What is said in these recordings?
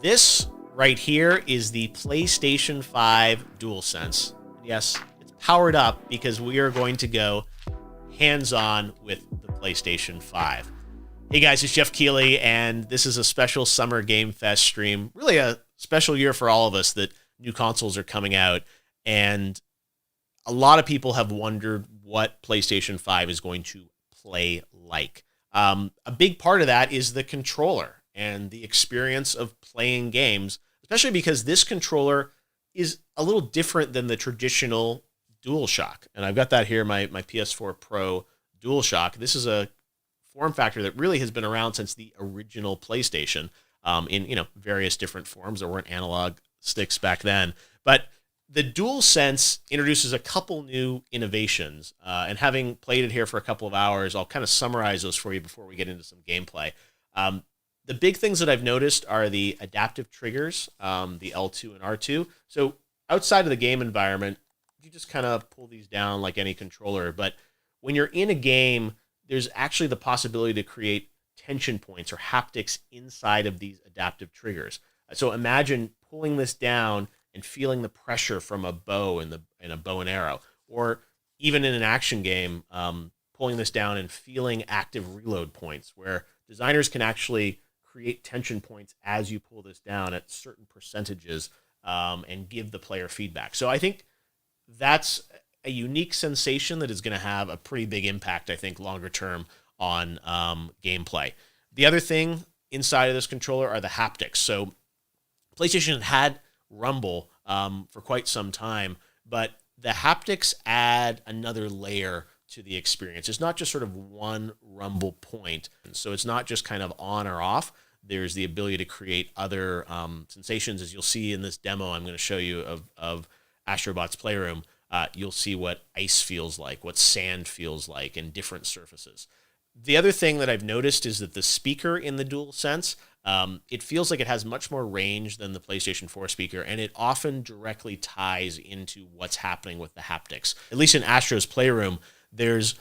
This right here is the PlayStation 5 DualSense. Yes, it's powered up because we are going to go hands-on with the PlayStation 5. Hey guys, it's Jeff Keighley, and this is a special Summer Game Fest stream. Really a special year for all of us that new consoles are coming out, and a lot of people have wondered what PlayStation 5 is going to play like. A big part of that is the controller and the experience of playing games, especially because this controller is a little different than the traditional DualShock. And I've got that here, my PS4 Pro DualShock. This is a form factor that really has been around since the original PlayStation, in various different forms. There weren't analog sticks back then. But the DualSense introduces a couple new innovations, and having played it here for a couple of hours, I'll kind of summarize those for you before we get into some gameplay. The big things that I've noticed are the adaptive triggers, the L2 and R2. So outside of the game environment, you just kind of pull these down like any controller. But when you're in a game, there's actually the possibility to create tension points or haptics inside of these adaptive triggers. So imagine pulling this down and feeling the pressure from a bow in a bow and arrow, or even in an action game, pulling this down and feeling active reload points, where designers can actually create tension points as you pull this down at certain percentages, and give the player feedback. So I think that's a unique sensation that is going to have a pretty big impact, I think, longer term on gameplay. The other thing inside of this controller are the haptics. So PlayStation had Rumble for quite some time, but the haptics add another layer to the experience. It's not just sort of one rumble point. So it's not just kind of on or off. There's the ability to create other sensations. As you'll see in this demo I'm going to show you of Astrobot's Playroom, you'll see what ice feels like, what sand feels like, and different surfaces. The other thing that I've noticed is that the speaker in the DualSense, it feels like it has much more range than the PlayStation 4 speaker, and it often directly ties into what's happening with the haptics. At least in Astro's Playroom, there's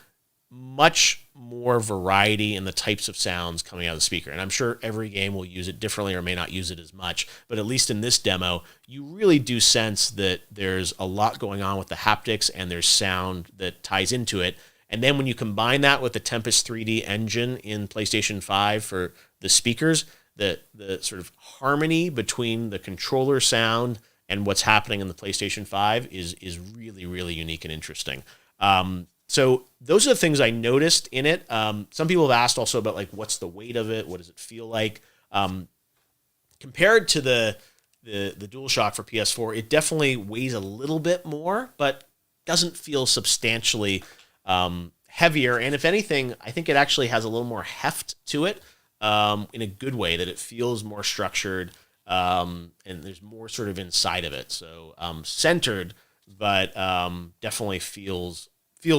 much more variety in the types of sounds coming out of the speaker. And I'm sure every game will use it differently or may not use it as much. But at least in this demo, you really do sense that there's a lot going on with the haptics and there's sound that ties into it. And then when you combine that with the Tempest 3D engine in PlayStation 5 for the speakers, the sort of harmony between the controller sound and what's happening in the PlayStation 5 is really, really unique and interesting. So those are the things I noticed in it. Some people have asked also about, like, what's the weight of it? What does it feel like? Compared to the DualShock for PS4, it definitely weighs a little bit more, but doesn't feel substantially heavier. And if anything, I think it actually has a little more heft to it, in a good way, that it feels more structured, and there's more sort of inside of it. So centered, but definitely feels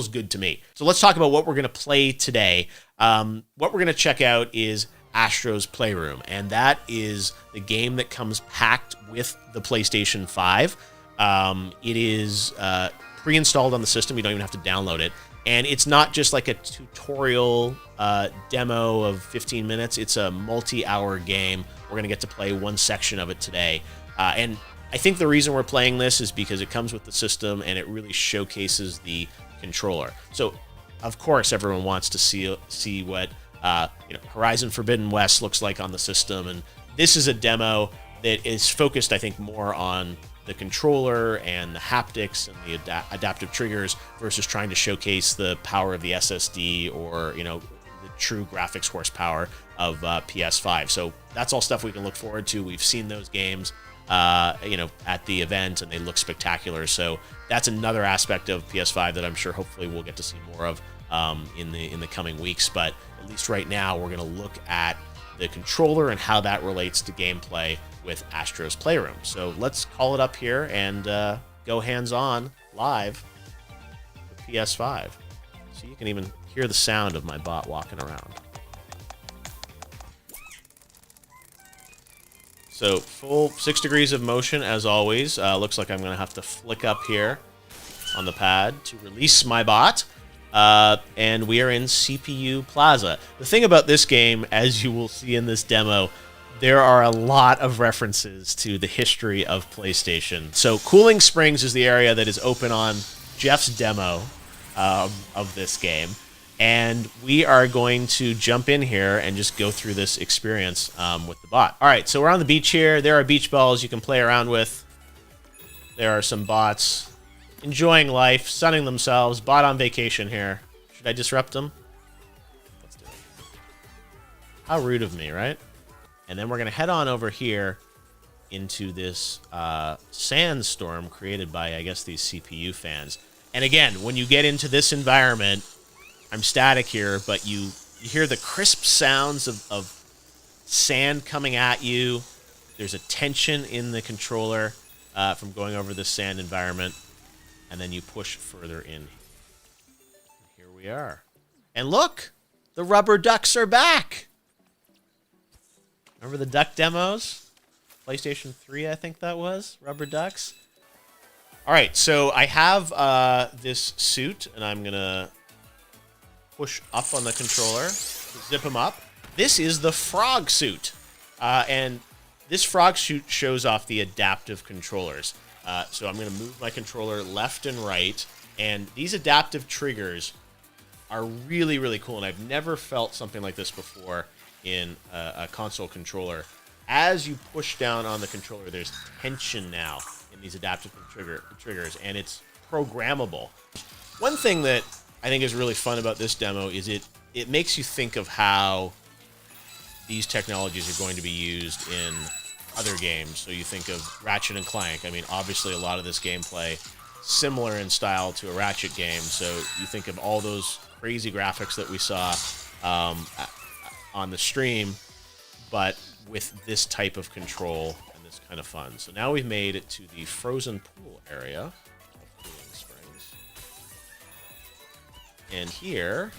good to me. So let's talk about what we're going to play today. What we're going to check out is Astro's Playroom, and that is the game that comes packed with the PlayStation 5. It is pre-installed on the system. You don't even have to download it. And it's not just like a tutorial demo of 15 minutes. It's a multi-hour game. We're going to get to play one section of it today. And I think the reason we're playing this is because it comes with the system and it really showcases the controller. So, of course, everyone wants to see what Horizon Forbidden West looks like on the system. And this is a demo that is focused, I think, more on the controller and the haptics and the adaptive triggers versus trying to showcase the power of the SSD or, the true graphics horsepower of PS5. So that's all stuff we can look forward to. We've seen those games, at the event, and they look spectacular. So that's another aspect of PS5 that I'm sure hopefully we'll get to see more of in the coming weeks. But at least right now, we're going to look at the controller and how that relates to gameplay with Astro's Playroom. So let's call it up here and go hands-on live with PS5. So you can even hear the sound of my bot walking around. So full 6 degrees of motion as always. Looks like I'm going to have to flick up here on the pad to release my bot. And we are in CPU Plaza. The thing about this game, as you will see in this demo, there are a lot of references to the history of PlayStation. So Cooling Springs is the area that is open on Jeff's demo of this game. And we are going to jump in here and just go through this experience with the bot. All right, so we're on the beach here. There are beach balls you can play around with. There are some bots enjoying life, sunning themselves. Bot on vacation here. Should I disrupt them? Let's do it. How rude of me, right? And then we're going to head on over here into this sandstorm created by, I guess, these CPU fans. And again, when you get into this environment, I'm static here, but you hear the crisp sounds of sand coming at you. There's a tension in the controller from going over this sand environment. And then you push further in. And here we are. And look, the rubber ducks are back. Remember the duck demos? PlayStation 3, I think that was. Rubber ducks. All right, so I have this suit, and I'm going to push up on the controller to zip him up. This is the frog suit. And this frog suit shows off the adaptive controllers. So I'm going to move my controller left and right. And these adaptive triggers are really, really cool. And I've never felt something like this before in a console controller. As you push down on the controller, there's tension now in these adaptive triggers, and it's programmable. One thing that I think is really fun about this demo is it makes you think of how these technologies are going to be used in other games. So you think of Ratchet and Clank. I mean, obviously a lot of this gameplay similar in style to a Ratchet game. So you think of all those crazy graphics that we saw on the stream, but with this type of control and this kind of fun. So now we've made it to the frozen pool area of Cooling Springs. And here,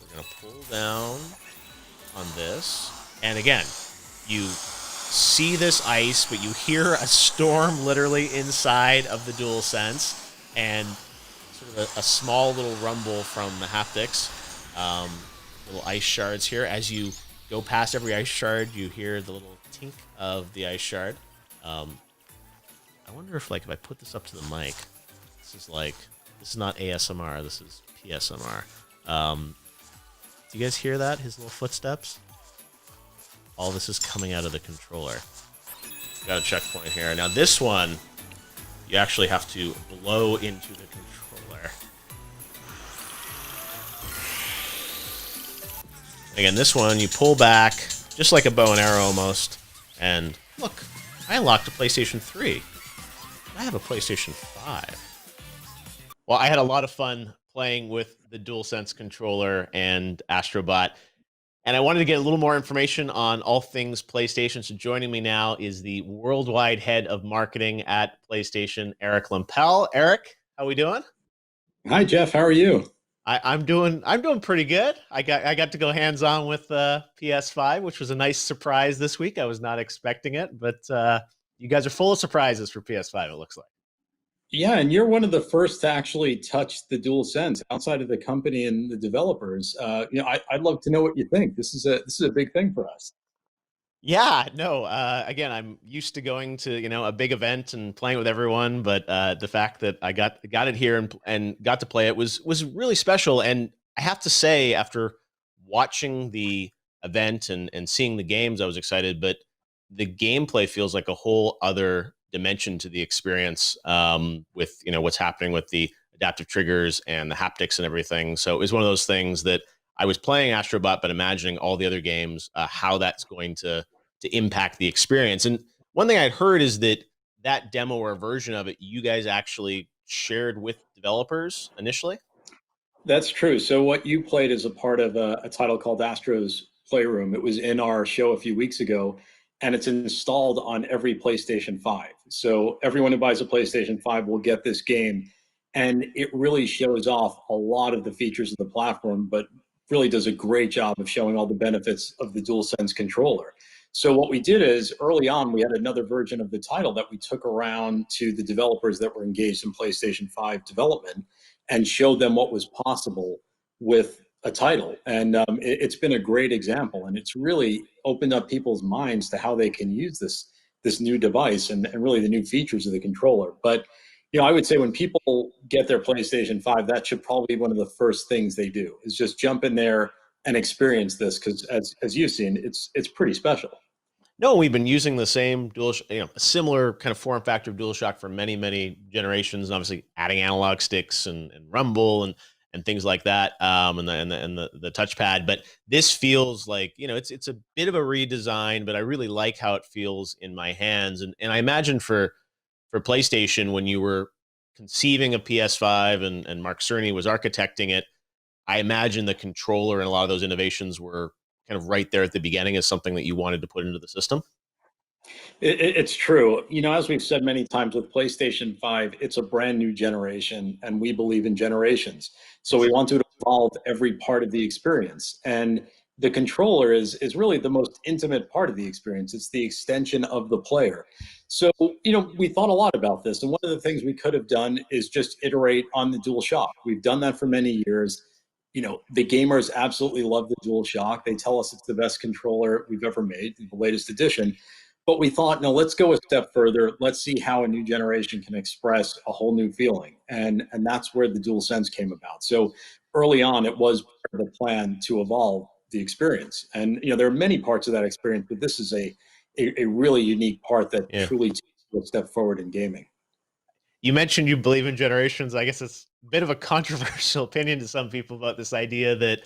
we're going to pull down on this. And again, you see this ice, but you hear a storm literally inside of the DualSense, and sort of a small little rumble from the haptics. Little ice shards here. As you go past every ice shard, you hear the little tink of the ice shard. I wonder if I put this up to the mic, this is not ASMR, this is PSMR. Do you guys hear that? His little footsteps? All this is coming out of the controller. Got a checkpoint here. Now this one, you actually have to blow into the controller. Again, this one, you pull back, just like a bow and arrow almost. And look, I unlocked a PlayStation 3. I have a PlayStation 5. Well, I had a lot of fun playing with the DualSense controller and Astrobot. And I wanted to get a little more information on all things PlayStation. So joining me now is the worldwide head of marketing at PlayStation, Eric Lempel. Eric, how we doing? Hi, Jeff. How are you? I'm doing pretty good. I got to go hands on with the PS5, which was a nice surprise this week. I was not expecting it, but you guys are full of surprises for PS5. It looks like. Yeah, and you're one of the first to actually touch the DualSense outside of the company and the developers. I'd love to know what you think. This is a big thing for us. Yeah, no. Again, I'm used to going to a big event and playing with everyone, but the fact that I got it here and got to play it was really special. And I have to say, after watching the event and seeing the games, I was excited. But the gameplay feels like a whole other dimension to the experience with what's happening with the adaptive triggers and the haptics and everything. So it was one of those things that I was playing Astrobot, but imagining all the other games, how that's going to impact the experience. And one thing I'd heard is that demo or version of it, you guys actually shared with developers initially. That's true. So what you played is a part of a title called Astro's Playroom. It was in our show a few weeks ago, and it's installed on every PlayStation 5. So everyone who buys a PlayStation 5 will get this game, and it really shows off a lot of the features of the platform, but really does a great job of showing all the benefits of the DualSense controller. So what we did is early on, we had another version of the title that we took around to the developers that were engaged in PlayStation 5 development and showed them what was possible with a title, and it's been a great example, and it's really opened up people's minds to how they can use this new device and really the new features of the controller. But I would say when people get their PlayStation 5, that should probably be one of the first things they do is just jump in there and experience this because as you've seen, it's pretty special. No, we've been using the same a similar kind of form factor of DualShock for many, many generations. And obviously, adding analog sticks and rumble and things like that, and the touchpad. But this feels like it's a bit of a redesign, but I really like how it feels in my hands. And I imagine for PlayStation when you were conceiving a PS5 and Mark Cerny was architecting it, I imagine the controller and a lot of those innovations were kind of right there at the beginning as something that you wanted to put into the system. It's true. As we've said many times with PlayStation 5, it's a brand new generation, and we believe in generations. So we want to evolve every part of the experience. And the controller is really the most intimate part of the experience. It's the extension of the player. So, we thought a lot about this. And one of the things we could have done is just iterate on the DualShock. We've done that for many years. The gamers absolutely love the DualShock. They tell us it's the best controller we've ever made, the latest edition. But we thought, no, let's go a step further. Let's see how a new generation can express a whole new feeling. And that's where the DualSense came about. So early on, it was part of the plan to evolve the experience. And, there are many parts of that experience, but this is a really unique part that Yeah. truly takes a step forward in gaming. You mentioned you believe in generations. I guess it's a bit of a controversial opinion to some people about this idea that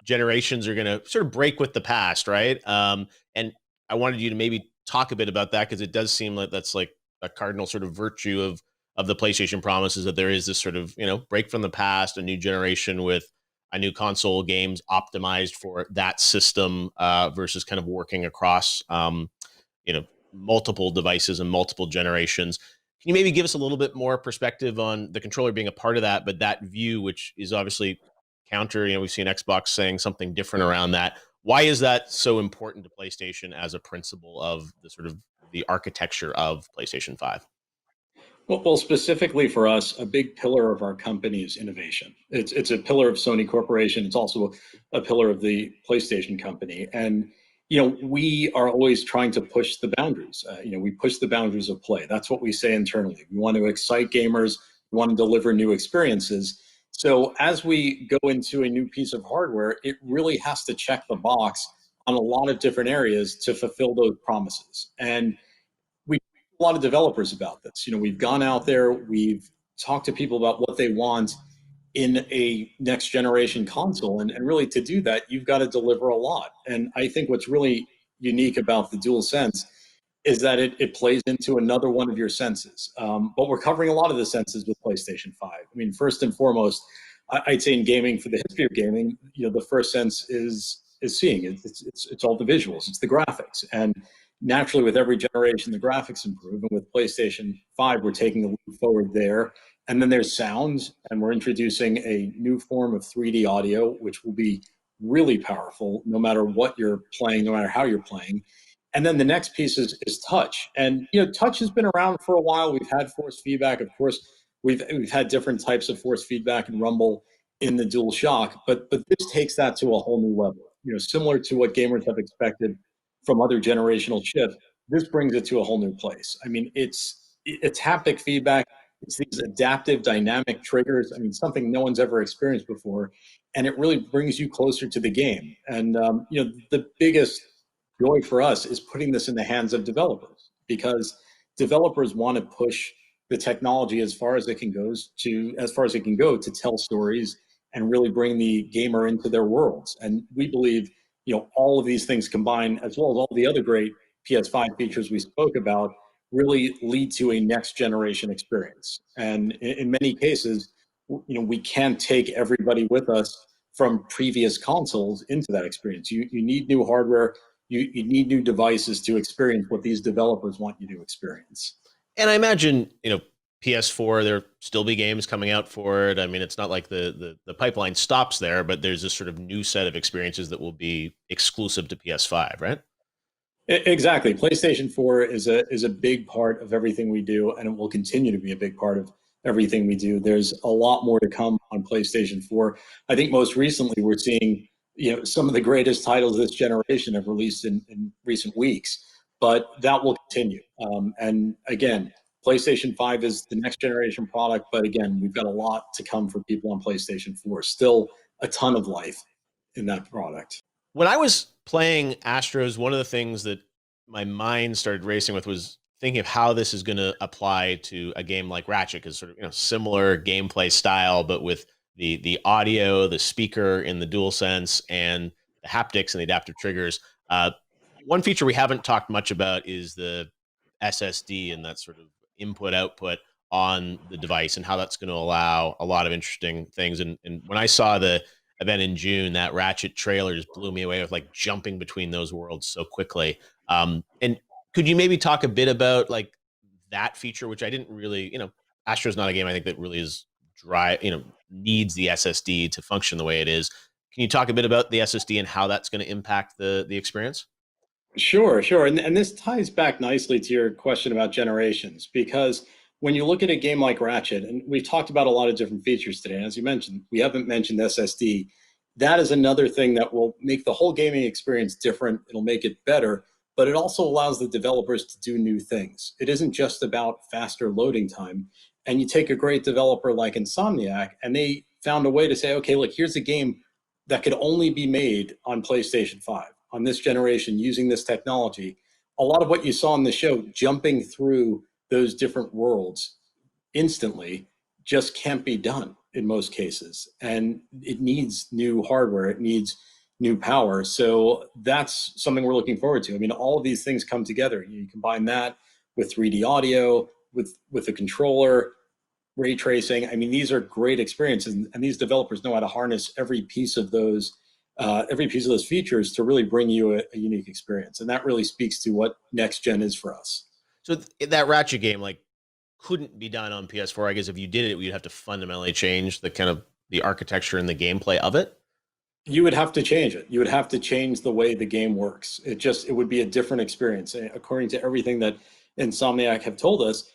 generations are going to sort of break with the past, right? And I wanted you to maybe talk a bit about that because it does seem like that's like a cardinal sort of virtue of the PlayStation promise is that there is this sort of break from the past, a new generation with a new console games optimized for that system versus kind of working across multiple devices and multiple generations. Can you maybe give us a little bit more perspective on the controller being a part of that, but that view, which is obviously counter, we've seen Xbox saying something different around that. Why is that so important to PlayStation as a principle of the sort of the architecture of PlayStation 5? Well, specifically for us, a big pillar of our company is innovation. It's a pillar of Sony Corporation. It's also a pillar of the PlayStation company. And we are always trying to push the boundaries. We push the boundaries of play. That's what we say internally. We want to excite gamers. We want to deliver new experiences. So as we go into a new piece of hardware, it really has to check the box on a lot of different areas to fulfill those promises. And we a lot of developers about this. We've gone out there, we've talked to people about what they want in a next generation console. And really to do that, you've got to deliver a lot. And I think what's really unique about the DualSense is that it plays into another one of your senses. But we're covering a lot of the senses with PlayStation 5. I mean, first and foremost, I'd say in gaming, for the history of gaming, the first sense is seeing. It's all the visuals, it's the graphics. And naturally, with every generation, the graphics improve. And with PlayStation 5, we're taking a leap forward there. And then there's sound, and we're introducing a new form of 3D audio, which will be really powerful no matter what you're playing, no matter how you're playing. And then the next piece is touch. And touch has been around for a while. We've had force feedback. Of course, we've had different types of force feedback and rumble in the DualShock, but this takes that to a whole new level. Similar to what gamers have expected from other generational chips, this brings it to a whole new place. I mean, it's haptic feedback. It's these adaptive dynamic triggers. I mean, something no one's ever experienced before, and it really brings you closer to the game. And the biggest joy for us is putting this in the hands of developers because developers want to push the technology as far as it can go to tell stories and really bring the gamer into their worlds. And we believe all of these things combined, as well as all the other great PS5 features we spoke about, really lead to a next generation experience. And in many cases, we can't take everybody with us from previous consoles into that experience. You need new hardware. You need new devices to experience what these developers want you to experience. And I imagine, PS4, there'll still be games coming out for it. I mean, it's not like the pipeline stops there, but there's this sort of new set of experiences that will be exclusive to PS5, right? Exactly. PlayStation 4 is a big part of everything we do, and it will continue to be a big part of everything we do. There's a lot more to come on PlayStation 4. I think most recently we're seeing, some of the greatest titles this generation have released in recent weeks, but that will continue. And again, PlayStation 5 is the next generation product, but again, we've got a lot to come for people on PlayStation 4. Still a ton of life in that product. When I was playing Astros, one of the things that my mind started racing with was thinking of how this is going to apply to a game like Ratchet, because sort of similar gameplay style, but with the audio, the speaker in the DualSense, and the haptics and the adaptive triggers. One feature we haven't talked much about is the SSD and that sort of input output on the device and how that's going to allow a lot of interesting things. And when I saw the event in June, that Ratchet trailer just blew me away with like jumping between those worlds so quickly. And could you maybe talk a bit about like that feature, which I didn't really, Astro's not a game I think that really is dry, needs the SSD to function the way it is. Can you talk a bit about the SSD and how that's going to impact the experience? Sure, sure. And this ties back nicely to your question about generations, because when you look at a game like Ratchet, and we've talked about a lot of different features today, and as you mentioned, we haven't mentioned SSD. That is another thing that will make the whole gaming experience different. It'll make it better, but it also allows the developers to do new things. It isn't just about faster loading time. And you take a great developer like Insomniac, and they found a way to say, okay, look, here's a game that could only be made on PlayStation 5, on this generation, using this technology. A lot of what you saw in the show, jumping through those different worlds instantly, just can't be done in most cases. And it needs new hardware, it needs new power. So that's something we're looking forward to. I mean, all of these things come together. You combine that with 3D audio, with a controller, ray tracing. I mean, these are great experiences, and these developers know how to harness every piece of those features to really bring you a unique experience. And that really speaks to what next gen is for us. So that Ratchet game like couldn't be done on PS4. I guess if you did it, you'd have to fundamentally change the kind of the architecture and the gameplay of it. You would have to change it. You would have to change the way the game works. It would be a different experience. According to everything that Insomniac have told us,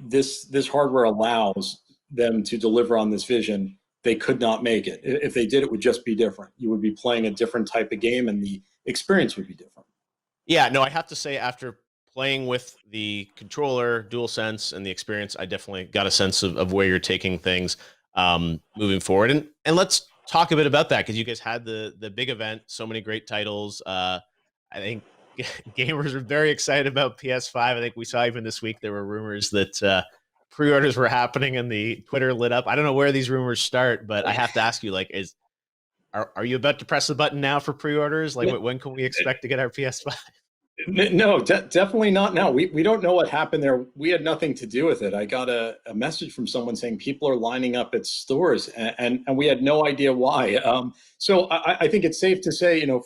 this hardware allows them to deliver on this vision. They could not make it. If they did, it would just be different. You would be playing a different type of game, and the experience would be different. Yeah, no, I have to say, after playing with the controller, DualSense, and the experience, I definitely got a sense of where you're taking things moving forward. And let's talk a bit about that, because you guys had the big event, so many great titles. I think gamers are very excited about PS5. I think we saw even this week there were rumors that pre-orders were happening and the Twitter lit up. I don't know where these rumors start, but I have to ask you, like, are you about to press the button now for pre-orders? Like, when can we expect to get our PS5? No, definitely not now. We don't know what happened there. We had nothing to do with it. I got a message from someone saying people are lining up at stores, and we had no idea why. So I think it's safe to say, for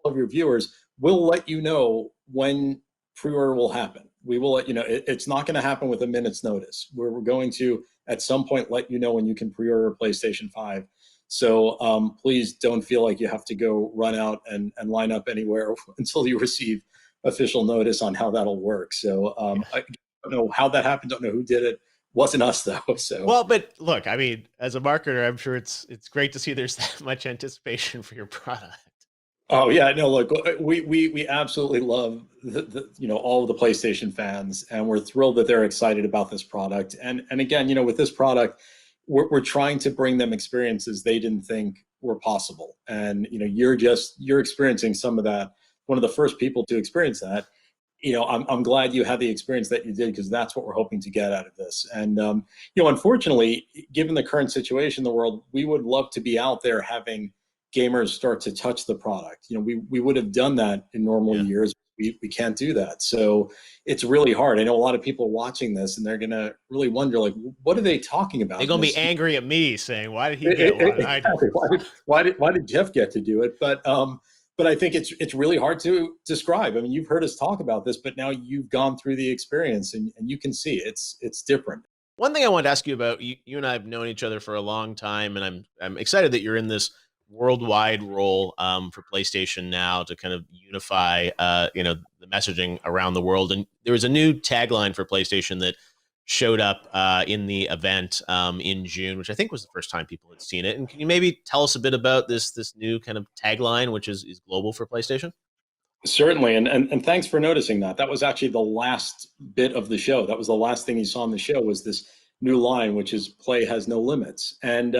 all of your viewers, we'll let you know when pre-order will happen. We will let you know. It's not going to happen with a minute's notice. We're going to, at some point, let you know when you can pre-order a PlayStation 5. So please don't feel like you have to go run out and line up anywhere until you receive official notice on how that'll work. So I don't know how that happened. Don't know who did it. Wasn't us though. So well, but look, I mean, as a marketer, I'm sure it's great to see there's that much anticipation for your product. Oh yeah, no, look, we absolutely love all of the PlayStation fans, and we're thrilled that they're excited about this product. And again, with this product, we're trying to bring them experiences they didn't think were possible. And you're experiencing some of that. One of the first people to experience that. I'm glad you had the experience that you did, because that's what we're hoping to get out of this. And unfortunately, given the current situation in the world, we would love to be out there having gamers start to touch the product. We would have done that in normal years. We can't do that. So it's really hard. I know a lot of people are watching this, and they're going to really wonder, like, what are they talking about? They're going to be angry at me saying, why did he get one? Exactly. Why did Jeff get to do it? But I think it's really hard to describe. I mean, you've heard us talk about this, but now you've gone through the experience, and you can see it's different. One thing I wanted to ask you about, you and I have known each other for a long time, and I'm excited that you're in this worldwide role for PlayStation now to kind of unify the messaging around the world. And there was a new tagline for PlayStation that showed up in the event in June, which I think was the first time people had seen it. And can you maybe tell us a bit about this new kind of tagline, which is global for PlayStation? Certainly, and thanks for noticing that. That was actually the last bit of the show. That was the last thing you saw on the show was this new line, which is "Play has no limits." And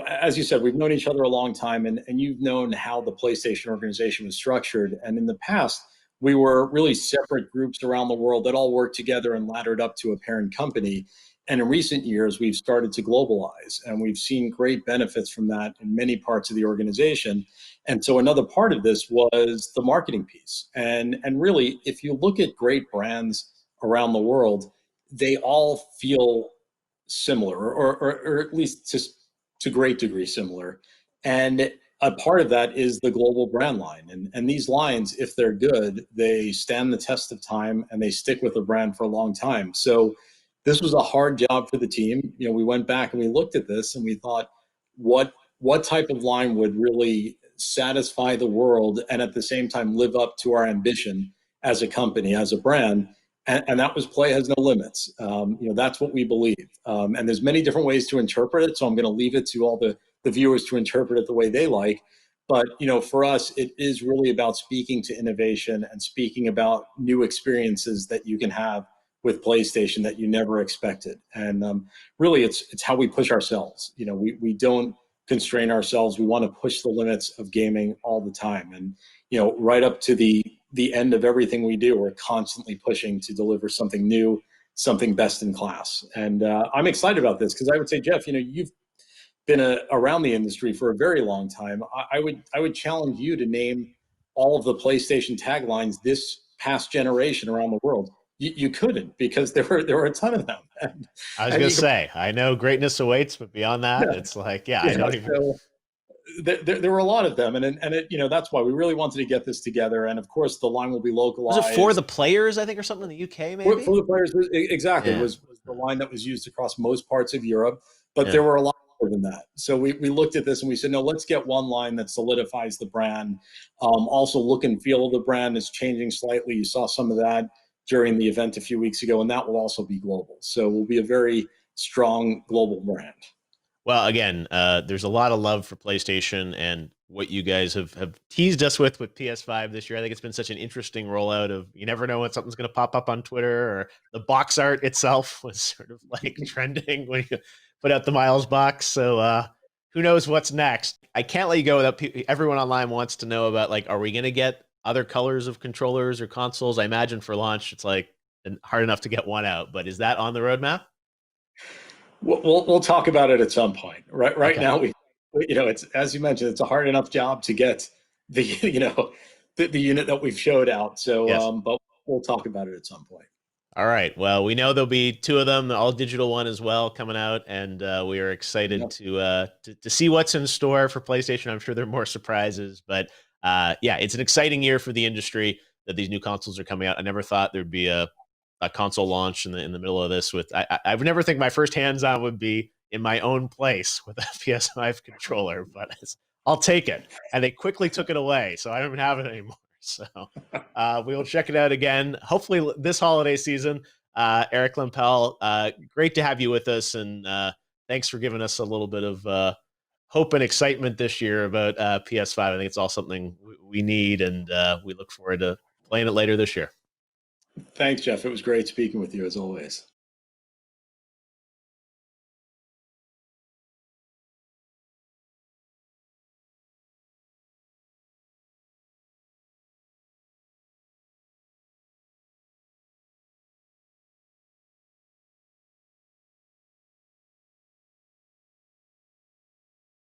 as you said, we've known each other a long time, and you've known how the PlayStation organization was structured. And in the past, we were really separate groups around the world that all worked together and laddered up to a parent company. And in recent years, we've started to globalize, and we've seen great benefits from that in many parts of the organization. And so another part of this was the marketing piece. And really, if you look at great brands around the world, they all feel similar, or at least to great degree similar. And a part of that is the global brand line. And these lines, if they're good, they stand the test of time and they stick with the brand for a long time. So this was a hard job for the team. We went back and we looked at this and we thought, what type of line would really satisfy the world and at the same time live up to our ambition as a company, as a brand? And that was play has no limits. That's what we believe. And there's many different ways to interpret it. So I'm going to leave it to all the viewers to interpret it the way they like. But for us, it is really about speaking to innovation and speaking about new experiences that you can have with PlayStation that you never expected. And really, it's how we push ourselves. We don't constrain ourselves. We want to push the limits of gaming all the time. And right up to the end of everything we do, we're constantly pushing to deliver something new, something best in class. And I'm excited about this because I would say, Jeff, you've been around the industry for a very long time. I would challenge you to name all of the PlayStation taglines this past generation around the world. You couldn't, because there were a ton of them. I was going to say, I know greatness awaits, but beyond that, yeah, it's like, yeah, I don't even. So there were a lot of them, and that's why we really wanted to get this together. And of course, the line will be localized. Was it for the players, I think, or something in the UK, maybe? For the players, exactly. Yeah. Was the line that was used across most parts of Europe, but there were a lot more than that. So we looked at this and we said, no, let's get one line that solidifies the brand. Also, look and feel of the brand is changing slightly. You saw some of that during the event a few weeks ago, and that will also be global. So we'll be a very strong global brand. Well, again, there's a lot of love for PlayStation and what you guys have teased us with PS5 this year. I think it's been such an interesting rollout of, you never know when something's going to pop up on Twitter, or the box art itself was sort of like trending when you put out the Miles box. So who knows what's next? I can't let you go without everyone online wants to know about, like, are we going to get other colors of controllers or consoles? I imagine for launch, it's like hard enough to get one out, but is that on the roadmap? We'll talk about it at some point. Right now, it's, as you mentioned, it's a hard enough job to get the the unit that we've showed out. So, yes. But we'll talk about it at some point. All right. Well, we know there'll be two of them, the all digital one as well, coming out, and we are excited to see what's in store for PlayStation. I'm sure there are more surprises, but yeah, it's an exciting year for the industry that these new consoles are coming out. I never thought there'd be a console launch in the middle of this. With I would never think my first hands-on would be in my own place with a PS5 controller, but I'll take it. And they quickly took it away, so I don't even have it anymore. So we will check it out again, hopefully this holiday season. Eric Lempel, great to have you with us, and thanks for giving us a little bit of hope and excitement this year about PS5. I think it's all something we need, and we look forward to playing it later this year. Thanks, Jeff. It was great speaking with you as always.